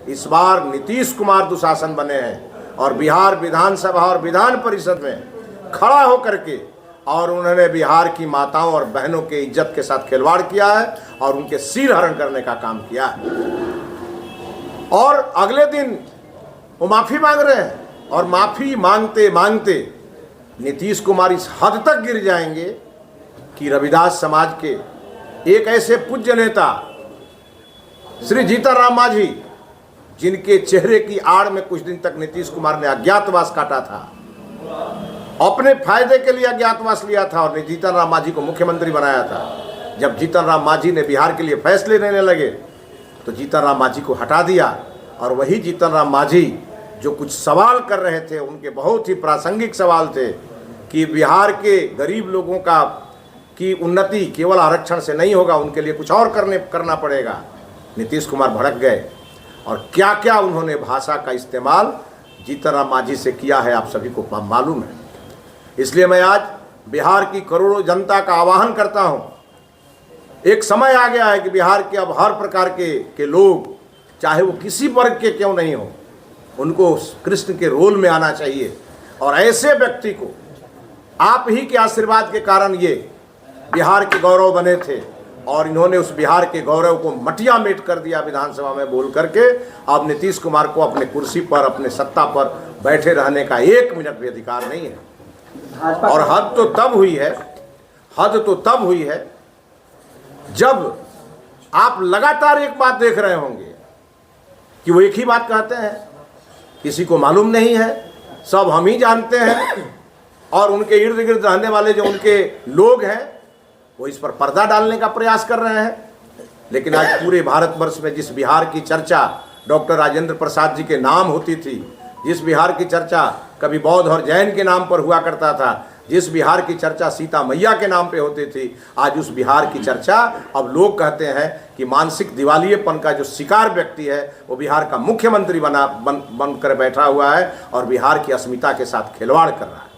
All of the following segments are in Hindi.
इस बार नीतीश कुमार दुशासन बने हैं और बिहार विधानसभा और विधान परिषद में खड़ा होकर के और उन्होंने बिहार की माताओं और बहनों के इज्जत के साथ खिलवाड़ किया है और उनके सिर हरण करने का काम किया है। और अगले दिन वो माफी मांग रहे हैं और माफी मांगते मांगते नीतीश कुमार इस हद तक गिर जाएंगे कि रविदास समाज के एक ऐसे पूज्य नेता श्री जीतन राम मांझी, जिनके चेहरे की आड़ में कुछ दिन तक नीतीश कुमार ने अज्ञातवास काटा था, अपने फायदे के लिए अज्ञातवास लिया था और जीतन राम मांझी को मुख्यमंत्री बनाया था। जब जीतन राम मांझी ने बिहार के लिए फैसले लेने लगे तो जीतन राम मांझी को हटा दिया और वही जीतन राम मांझी जो कुछ सवाल कर रहे थे, उनके बहुत ही प्रासंगिक सवाल थे कि बिहार के गरीब लोगों का की उन्नति केवल आरक्षण से नहीं होगा, उनके लिए कुछ और करना पड़ेगा। नीतीश कुमार भड़क गए और क्या क्या उन्होंने भाषा का इस्तेमाल जीतन राम मांझी से किया है आप सभी को मालूम है। इसलिए मैं आज बिहार की करोड़ों जनता का आह्वान करता हूं, एक समय आ गया है कि बिहार के अब हर प्रकार के लोग, चाहे वो किसी वर्ग के क्यों नहीं हो, उनको कृष्ण के रोल में आना चाहिए। और ऐसे व्यक्ति को आप ही के आशीर्वाद के कारण ये बिहार के गौरव बने थे और इन्होंने उस बिहार के गौरव को मटिया मेट कर दिया विधानसभा में बोल करके। अब नीतीश कुमार को अपने कुर्सी पर, अपने सत्ता पर बैठे रहने का 1 मिनट भी अधिकार नहीं है। और हद तो तब हुई है जब आप लगातार एक बात देख रहे होंगे कि वो एक ही बात कहते हैं, किसी को मालूम नहीं है, सब हम ही जानते हैं और उनके इर्द गिर्द रहने वाले जो उनके लोग हैं वो इस पर पर्दा डालने का प्रयास कर रहे हैं। लेकिन आज पूरे भारतवर्ष में जिस बिहार की चर्चा डॉक्टर राजेंद्र प्रसाद जी के नाम होती थी, जिस बिहार की चर्चा कभी बौद्ध और जैन के नाम पर हुआ करता था, जिस बिहार की चर्चा सीता मैया के नाम पे होती थी, आज उस बिहार की चर्चा अब लोग कहते हैं कि मानसिक दिवालियेपन का जो शिकार व्यक्ति है वो बिहार का मुख्यमंत्री बन कर बैठा हुआ है और बिहार की अस्मिता के साथ खिलवाड़ कर रहा है।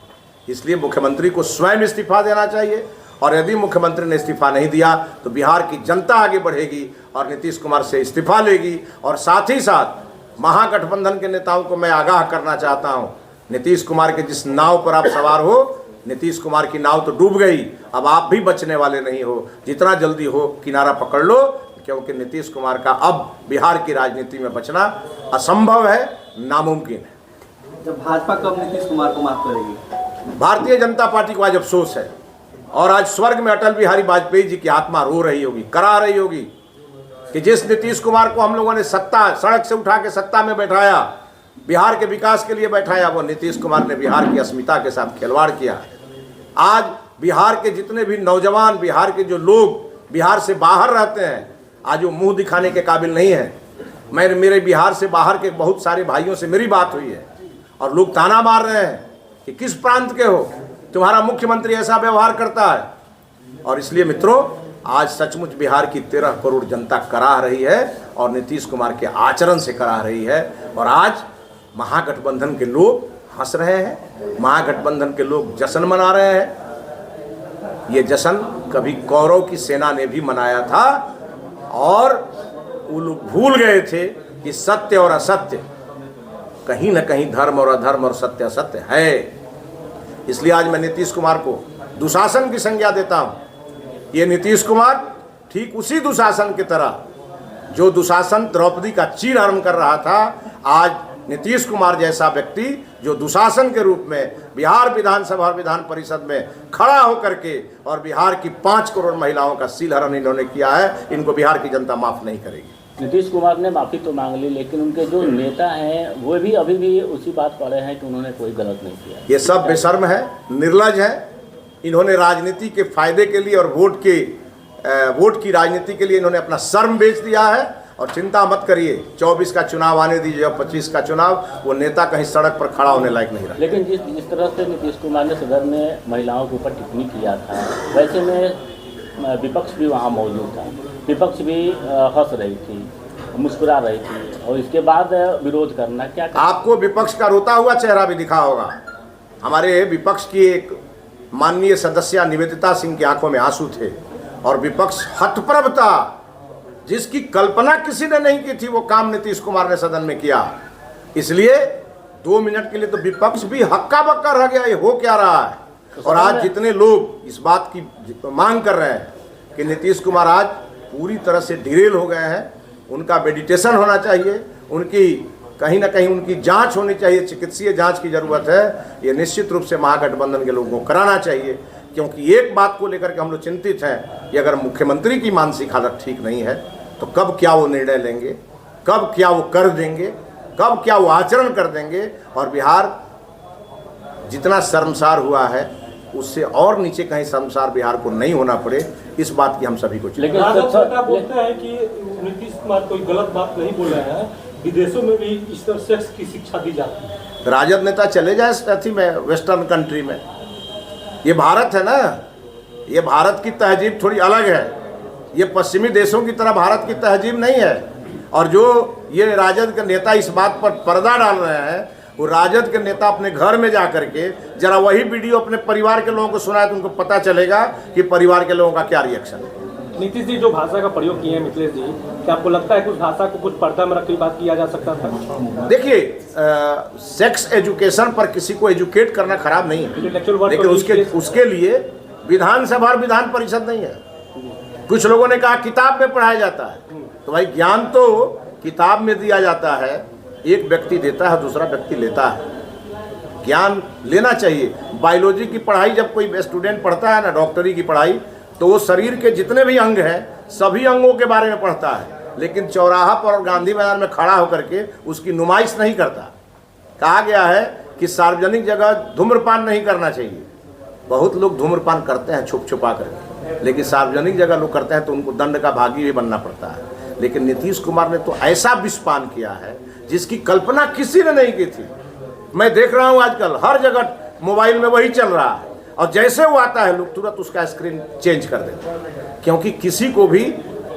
इसलिए मुख्यमंत्री को स्वयं इस्तीफा देना चाहिए और यदि मुख्यमंत्री ने इस्तीफा नहीं दिया तो बिहार की जनता आगे बढ़ेगी और नीतीश कुमार से इस्तीफा लेगी। और साथ ही साथ महागठबंधन के नेताओं को मैं आगाह करना चाहता हूं, नीतीश कुमार के जिस नाव पर आप सवार हो, नीतीश कुमार की नाव तो डूब गई, अब आप भी बचने वाले नहीं हो। जितना जल्दी हो किनारा पकड़ लो, क्योंकि नीतीश कुमार का अब बिहार की राजनीति में बचना असंभव है, नामुमकिन है। जब भाजपा कब नीतीश कुमार को माफ करेगी? भारतीय जनता पार्टी को आज अफसोस है और आज स्वर्ग में अटल बिहारी वाजपेयी जी की आत्मा रो रही होगी, करा रही होगी कि जिस नीतीश कुमार को हम लोगों ने सड़क से उठा के सत्ता में बैठाया, बिहार के विकास के लिए बैठाया, वो नीतीश कुमार ने बिहार की अस्मिता के साथ खिलवाड़ किया। आज बिहार के जितने भी नौजवान, बिहार के जो लोग बिहार से बाहर रहते हैं, आज वो मुंह दिखाने के काबिल नहीं है। मेरे बिहार से बाहर के बहुत सारे भाइयों से मेरी बात हुई है और लोग ताना मार रहे हैं कि किस प्रांत के हो, तुम्हारा मुख्यमंत्री ऐसा व्यवहार करता है। और इसलिए मित्रों, आज सचमुच बिहार की 13 करोड़ जनता कराह रही है और नीतीश कुमार के आचरण से कराह रही है। और आज महागठबंधन के लोग हंस रहे हैं, महागठबंधन के लोग जश्न मना रहे हैं। ये जश्न कभी कौरव की सेना ने भी मनाया था और वो लोग भूल गए थे कि सत्य और असत्य, कहीं ना कहीं धर्म और अधर्म और सत्य असत्य है। इसलिए आज मैं नीतीश कुमार को दुशासन की संज्ञा देता हूं। ये नीतीश कुमार ठीक उसी दुशासन की तरह जो दुशासन द्रौपदी का चीर हरण कर रहा था, आज नीतीश कुमार जैसा व्यक्ति जो दुशासन के रूप में बिहार विधानसभा और विधान परिषद में खड़ा होकर के और बिहार की 5 करोड़ महिलाओं का सील हरण इन्होंने किया है, इनको बिहार की जनता माफ नहीं करेगी। नीतीश कुमार ने माफ़ी तो मांग ली, लेकिन उनके जो नेता हैं वो भी अभी भी उसी बात पर हैं कि उन्होंने कोई गलत नहीं किया। ये सब बेशर्म है, निर्लज है। इन्होंने राजनीति के फायदे के लिए और वोट की राजनीति के लिए इन्होंने अपना शर्म बेच दिया है। और चिंता मत करिए, 24 का चुनाव आने दीजिए और 25 का चुनाव, वो नेता कहीं सड़क पर खड़ा होने लायक नहीं रहा। लेकिन जिस तरह से नीतीश कुमार ने सदन में महिलाओं के ऊपर टिप्पणी किया था, वैसे में विपक्ष भी वहाँ मौजूद था, विपक्ष भी हंस रही थी, मुस्कुरा रही थी और इसके बाद विरोध करना क्या आपको विपक्ष का रोता हुआ चेहरा भी दिखा होगा। हमारे विपक्ष की एक माननीय सदस्य निवेदिता सिंह की आंखों में आंसू थे और विपक्ष हतप्रभ था जिसकी कल्पना किसी ने नहीं की थी, वो काम नीतीश कुमार ने सदन में किया। इसलिए 2 मिनट के लिए तो विपक्ष भी हक्का बक्का रह गया, ये हो क्या रहा है। और आज जितने लोग इस बात की मांग कर रहे हैं कि नीतीश कुमार आज पूरी तरह से डिरेल हो गए हैं, उनका मेडिटेशन होना चाहिए, उनकी कहीं ना कहीं उनकी जांच होनी चाहिए, चिकित्सीय जांच की जरूरत है, ये निश्चित रूप से महागठबंधन के लोगों को कराना चाहिए। क्योंकि एक बात को लेकर के हम लोग चिंतित हैं कि अगर मुख्यमंत्री की मानसिक हालत ठीक नहीं है तो कब क्या वो निर्णय लेंगे, कब क्या वो कर देंगे, कब क्या वो आचरण कर देंगे। और बिहार जितना शर्मसार हुआ है उससे और नीचे कहीं शर्मसार बिहार को नहीं होना पड़े, इस बात की हम सभी को लेकिन बोलते हैं कि नीतीश कुमार कोई गलत बात नहीं बोल रहे हैं, विदेशों में भी इस तरह सेक्स की शिक्षा दी जाती है। राजद नेता चले जाए अथी में, वेस्टर्न कंट्री में। ये भारत है ना, ये भारत की तहजीब थोड़ी अलग है, ये पश्चिमी देशों की तरह भारत की तहजीब नहीं है। और जो ये राजद के नेता इस बात पर पर्दा डाल रहे हैं, वो राजद के नेता अपने घर में जा करके जरा वही वीडियो अपने परिवार के लोगों को सुनाए तो उनको पता चलेगा कि परिवार के लोगों का क्या रिएक्शन है। नीतीश जी जो भाषा का प्रयोग किए हैं मिथिलेश जी, क्या आपको लगता है कुछ भाषा को कुछ पर्दा में रख के बात किया जा सकता था? देखिए, सेक्स एजुकेशन पर किसी को एजुकेट करना खराब नहीं है, लेकिन उसके लिए विधानसभा और विधान परिषद नहीं है। कुछ लोगों ने कहा किताब में पढ़ाया जाता है, तो भाई ज्ञान तो किताब में दिया जाता है, एक व्यक्ति देता है, दूसरा व्यक्ति लेता है। ज्ञान लेना चाहिए। बायोलॉजी की पढ़ाई जब कोई स्टूडेंट पढ़ता है ना, डॉक्टरी की पढ़ाई, तो वो शरीर के जितने भी अंग हैं सभी अंगों के बारे में पढ़ता है, लेकिन चौराहा पर और गांधी मैदान में खड़ा होकर के उसकी नुमाइश नहीं करता। कहा गया है कि सार्वजनिक जगह धूम्रपान नहीं करना चाहिए। बहुत लोग धूम्रपान करते हैं छुप छुपा करके, लेकिन सार्वजनिक जगह लोग करते हैं तो उनको दंड का भागी भी बनना पड़ता है। लेकिन नीतीश कुमार ने तो ऐसा विषपान किया है जिसकी कल्पना किसी ने नहीं की थी। मैं देख रहा हूँ आजकल हर जगह मोबाइल में वही चल रहा है, और जैसे वो आता है लोग तुरंत उसका स्क्रीन चेंज कर देते हैं, क्योंकि किसी को भी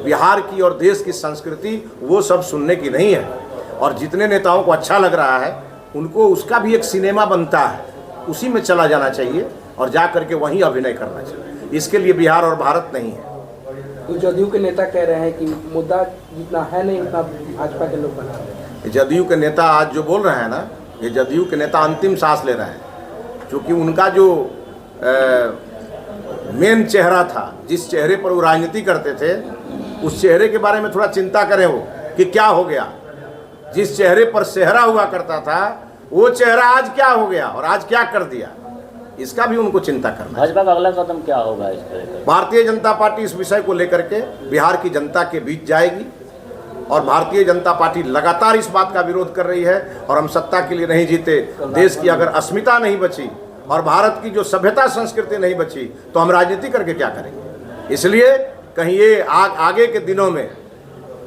बिहार की और देश की संस्कृति वो सब सुनने की नहीं है। और जितने नेताओं को अच्छा लग रहा है उनको उसका भी एक सिनेमा बनता है, उसी में चला जाना चाहिए और जा करके वहीं अभिनय करना चाहिए। इसके लिए बिहार और भारत नहीं है। तो जदयू के नेता कह रहे हैं कि मुद्दा जितना है नहीं उतना भाजपा के लोग बना रहे हैं। जदयू के नेता आज जो बोल रहे हैं ना, ये जदयू के नेता अंतिम सांस ले रहे हैं, क्योंकि उनका जो मेन चेहरा था, जिस चेहरे पर वो राजनीति करते थे, उस चेहरे के बारे में थोड़ा चिंता करें वो कि क्या हो गया। जिस चेहरे पर सेहरा हुआ करता था वो चेहरा आज क्या हो गया और आज क्या कर दिया, इसका भी उनको चिंता करना। भाजपा का अगला कदम क्या होगा इस पर? भारतीय जनता पार्टी इस विषय को लेकर के बिहार की जनता के बीच जाएगी, और भारतीय जनता पार्टी लगातार इस बात का विरोध कर रही है। और हम सत्ता के लिए नहीं जीते, देश की अगर अस्मिता नहीं बची और भारत की जो सभ्यता संस्कृति नहीं बची तो हम राजनीति करके क्या करेंगे। इसलिए कहीं ये आगे के दिनों में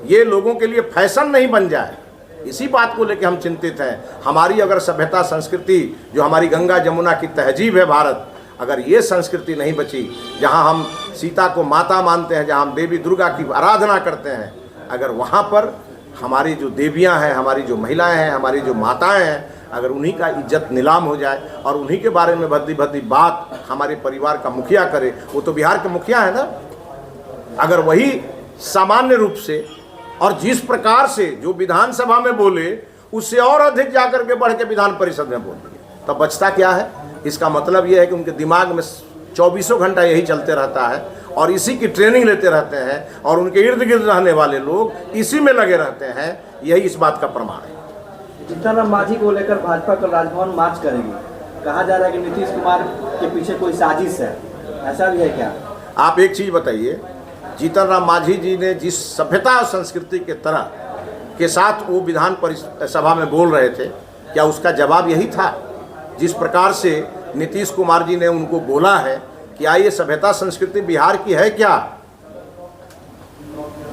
ये लोगों के लिए फैशन नहीं बन जाए, इसी बात को लेकर हम चिंतित हैं। हमारी अगर सभ्यता संस्कृति, जो हमारी गंगा जमुना की तहजीब है भारत, अगर ये संस्कृति नहीं बची, जहां हम सीता को माता मानते हैं, जहां हम देवी दुर्गा की आराधना करते हैं, अगर वहां पर हमारी जो देवियां हैं, हमारी जो महिलाएं हैं, हमारी जो माताएं हैं, अगर उन्हीं का इज्जत नीलाम हो जाए और उन्हीं के बारे में भद्दी भद्दी बात हमारे परिवार का मुखिया करे, वो तो बिहार के मुखिया है ना, अगर वही सामान्य रूप से और जिस प्रकार से जो विधानसभा में बोले उससे और अधिक जाकर के बढ़ के विधान परिषद में बोल दिए, तब बचता क्या है। इसका मतलब यह है कि उनके दिमाग में 24 घंटा यही चलते रहता है और इसी की ट्रेनिंग लेते रहते हैं, और उनके इर्द गिर्द रहने वाले लोग इसी में लगे रहते हैं। यही इस बात का प्रमाण है। जीतन राम मांझी को लेकर भाजपा कल राजभवन मार्च करेगी। कहा जा रहा है कि नीतीश कुमार के पीछे कोई साजिश है, ऐसा भी है क्या? आप एक चीज़ बताइए, जीतन राम मांझी जी ने जिस सभ्यता और संस्कृति के तरह के साथ वो विधान सभा में बोल रहे थे, क्या उसका जवाब यही था? जिस प्रकार से नीतीश कुमार जी ने उनको बोला है कि ये सभ्यता संस्कृति बिहार की है क्या,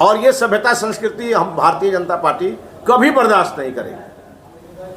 और ये सभ्यता संस्कृति हम भारतीय जनता पार्टी कभी बर्दाश्त नहीं करेगी।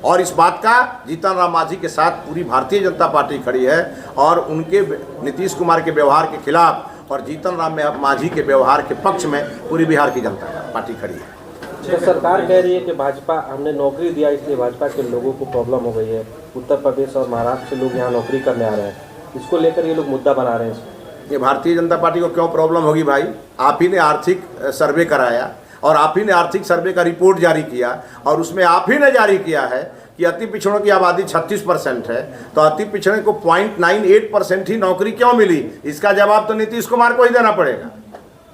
और इस बात का जीतन राम मांझी के साथ पूरी भारतीय जनता पार्टी खड़ी है, और उनके नीतीश कुमार के व्यवहार के खिलाफ और जीतन राम मांझी के व्यवहार के पक्ष में पूरी बिहार की जनता पार्टी खड़ी है। तो सरकार कह रही है कि भाजपा, हमने नौकरी दिया इसलिए भाजपा के लोगों को प्रॉब्लम हो गई है। उत्तर प्रदेश और महाराष्ट्र से लोग यहाँ नौकरी करने आ रहे हैं, इसको लेकर ये लोग मुद्दा बना रहे हैं। ये भारतीय जनता पार्टी को क्यों प्रॉब्लम होगी भाई? आप ही ने आर्थिक सर्वे कराया और आप ही ने आर्थिक सर्वे का रिपोर्ट जारी किया और उसमें आप ही ने जारी किया है कि अति पिछड़ों की आबादी 36% है, तो अति पिछड़े को 0.98% ही नौकरी क्यों मिली? इसका जवाब तो नीतीश कुमार को ही देना पड़ेगा।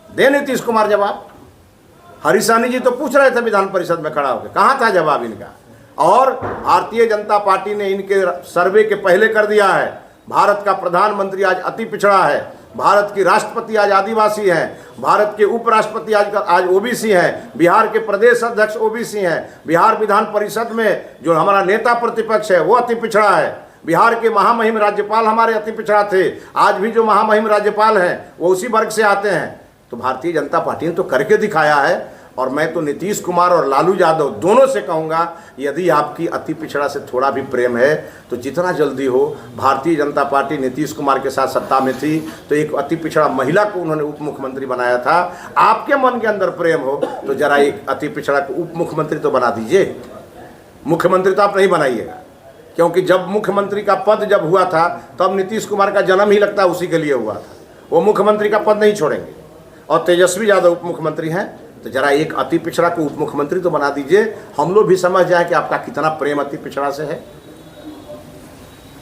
दे नीतीश कुमार जवाब। हरीशानी जी तो पूछ रहे थे विधान परिषद में खड़ा होकर, कहाँ था जवाब इनका? और भारतीय जनता पार्टी ने इनके सर्वे के पहले कर दिया है। भारत का प्रधानमंत्री आज अति पिछड़ा है, भारत की राष्ट्रपति आज आदिवासी हैं, भारत के उपराष्ट्रपति आज ओबीसी हैं, बिहार के प्रदेश अध्यक्ष ओबीसी हैं, बिहार विधान परिषद में जो हमारा नेता प्रतिपक्ष है वो अति पिछड़ा है, बिहार के महामहिम राज्यपाल हमारे अति पिछड़ा थे, आज भी जो महामहिम राज्यपाल हैं वो उसी वर्ग से आते हैं। तो भारतीय जनता पार्टी ने तो करके दिखाया है। और मैं तो नीतीश कुमार और लालू यादव दोनों से कहूँगा, यदि आपकी अति पिछड़ा से थोड़ा भी प्रेम है तो जितना जल्दी हो, भारतीय जनता पार्टी नीतीश कुमार के साथ सत्ता में थी तो एक अति पिछड़ा महिला को उन्होंने उप मुख्यमंत्री बनाया था। आपके मन के अंदर प्रेम हो तो जरा एक अति पिछड़ा को उप मुख्यमंत्री तो बना दीजिए। मुख्यमंत्री तो आप नहीं बनाइएगा, क्योंकि जब मुख्यमंत्री का पद जब हुआ था तब नीतीश कुमार का जन्म ही लगता है उसी के लिए हुआ था। वो मुख्यमंत्री का पद नहीं छोड़ेंगे और तेजस्वी यादव उप मुख्यमंत्री हैं, तो जरा एक अति पिछड़ा को उप मुख्यमंत्री तो बना दीजिए, हम लोग भी समझ जाए कि आपका कितना प्रेम अति पिछड़ा से है।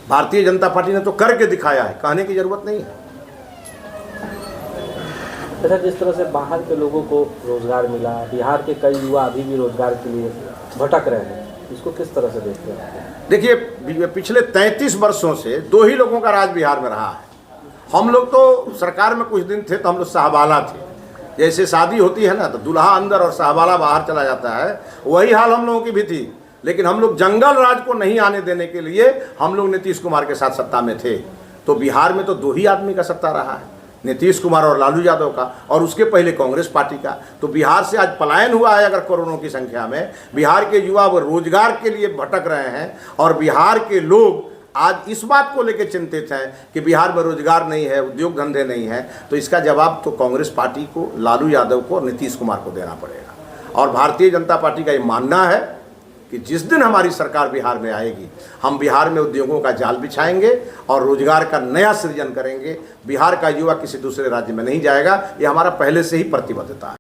भारतीय जनता पार्टी ने तो करके दिखाया है, कहने की जरूरत नहीं है। अच्छा, जिस तरह से बाहर के लोगों को रोजगार मिला, बिहार के कई युवा अभी भी रोजगार के लिए भटक रहे हैं, इसको किस तरह से देखते हैं? देखिए, पिछले 33 वर्षों से 2 ही लोगों का राज बिहार में रहा है। हम लोग तो सरकार में कुछ दिन थे तो हम लोग साहबाला थे। जैसे शादी होती है ना तो दूल्हा अंदर और साहबाला बाहर चला जाता है, वही हाल हम लोगों की भी थी। लेकिन हम लोग जंगल राज को नहीं आने देने के लिए हम लोग नीतीश कुमार के साथ सत्ता में थे। तो बिहार में तो 2 ही आदमी का सत्ता रहा है, नीतीश कुमार और लालू यादव का, और उसके पहले कांग्रेस पार्टी का। तो बिहार से आज पलायन हुआ है अगर करोड़ों की संख्या में। बिहार के युवा वो रोजगार के लिए भटक रहे हैं और बिहार के लोग आज इस बात को लेकर चिंतित हैं कि बिहार में रोजगार नहीं है, उद्योग धंधे नहीं है। तो इसका जवाब तो कांग्रेस पार्टी को, लालू यादव को और नीतीश कुमार को देना पड़ेगा। और भारतीय जनता पार्टी का ये मानना है कि जिस दिन हमारी सरकार बिहार में आएगी, हम बिहार में उद्योगों का जाल बिछाएंगे और रोजगार का नया सृजन करेंगे। बिहार का युवा किसी दूसरे राज्य में नहीं जाएगा, ये हमारा पहले से ही प्रतिबद्धता है।